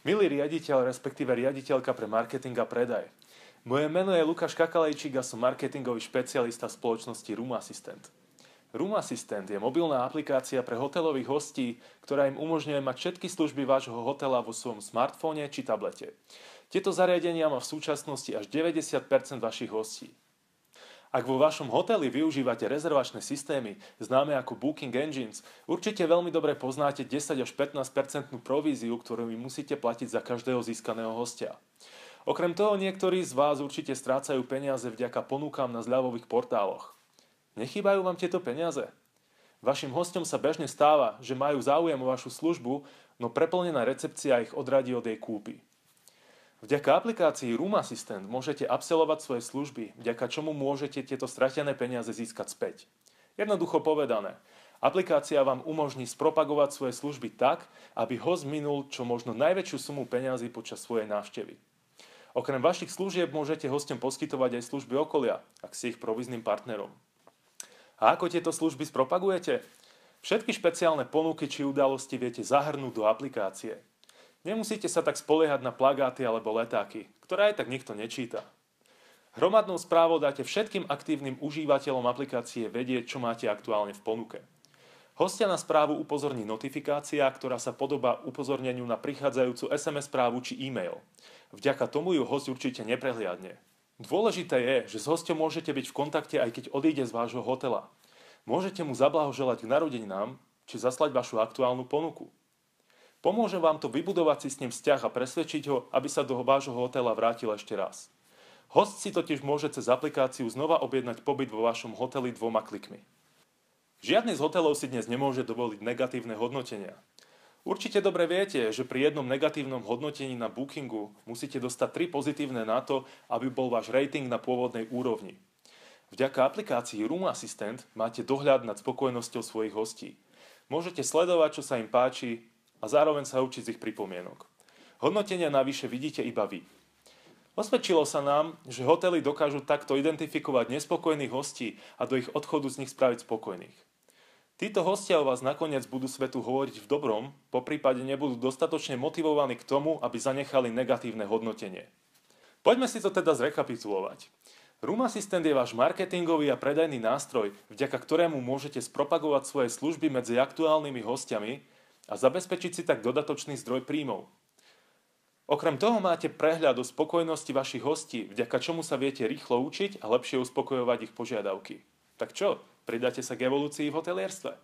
Milý riaditeľ, respektíve riaditeľka pre marketing a predaj. Moje meno je Lukáš Kakalejčík a som marketingový špecialista v spoločnosti Room Assistant. Room Assistant je mobilná aplikácia pre hotelových hostí, ktorá im umožňuje mať všetky služby vášho hotela vo svojom smartfóne či tablete. Tieto zariadenia má v súčasnosti až 90% vašich hostí. Ak vo vašom hoteli využívate rezervačné systémy, známe ako Booking Engines, určite veľmi dobre poznáte 10 až 15% províziu, ktorú vy musíte platiť za každého získaného hostia. Okrem toho niektorí z vás určite strácajú peniaze vďaka ponukám na zľavových portáloch. Nechýbajú vám tieto peniaze? Vašim hosťom sa bežne stáva, že majú záujem o vašu službu, no preplnená recepcia ich odradí od jej kúpy. Vďaka aplikácii Room Assistant môžete upsellovať svoje služby, vďaka čomu môžete tieto stratené peniaze získať späť. Jednoducho povedané, aplikácia vám umožní spropagovať svoje služby tak, aby host minul čo možno najväčšiu sumu peňazí počas svojej návštevy. Okrem vašich služieb môžete hosťom poskytovať aj služby okolia, ak si ich provízným partnerom. A ako tieto služby spropagujete? Všetky špeciálne ponuky či udalosti viete zahrnúť do aplikácie. Nemusíte sa tak spoliehať na plagáty alebo letáky, ktoré aj tak nikto nečíta. Hromadnou správou dáte všetkým aktívnym užívateľom aplikácie vedieť, čo máte aktuálne v ponuke. Hostia na správu upozorní notifikácia, ktorá sa podobá upozorneniu na prichádzajúcu SMS správu či e-mail. Vďaka tomu ju host určite neprehliadne. Dôležité je, že s hosťom môžete byť v kontakte aj keď odíde z vášho hotela. Môžete mu zablahoželať k narodeninám či zaslať vašu aktuálnu ponuku. Pomôže vám to vybudovať si s ním vzťah a presvedčiť ho, aby sa do vášho hotela vrátil ešte raz. Host si totiž môže cez aplikáciu znova objednať pobyt vo vašom hoteli 2 klikmi. Žiadny z hotelov si dnes nemôže dovoliť negatívne hodnotenia. Určite dobre viete, že pri jednom negatívnom hodnotení na Bookingu musíte dostať 3 pozitívne na to, aby bol váš rating na pôvodnej úrovni. Vďaka aplikácii Room Assistant máte dohľad nad spokojnosťou svojich hostí. Môžete sledovať, čo sa im páči, a zároveň sa učiť z ich pripomienok. Hodnotenia navyše vidíte iba vy. Osvedčilo sa nám, že hotely dokážu takto identifikovať nespokojných hostí a do ich odchodu z nich spraviť spokojných. Títo hostia o vás nakoniec budú svetu hovoriť v dobrom, poprípade nebudú dostatočne motivovaní k tomu, aby zanechali negatívne hodnotenie. Poďme si to teda zrekapitulovať. Room Assistant je váš marketingový a predajný nástroj, vďaka ktorému môžete spropagovať svoje služby medzi aktuálnymi hostiami a zabezpečiť si tak dodatočný zdroj príjmov. Okrem toho máte prehľad o spokojnosti vašich hostí, vďaka čomu sa viete rýchlo učiť a lepšie uspokojovať ich požiadavky. Tak čo, pridáte sa k evolúcii v hotelierstve?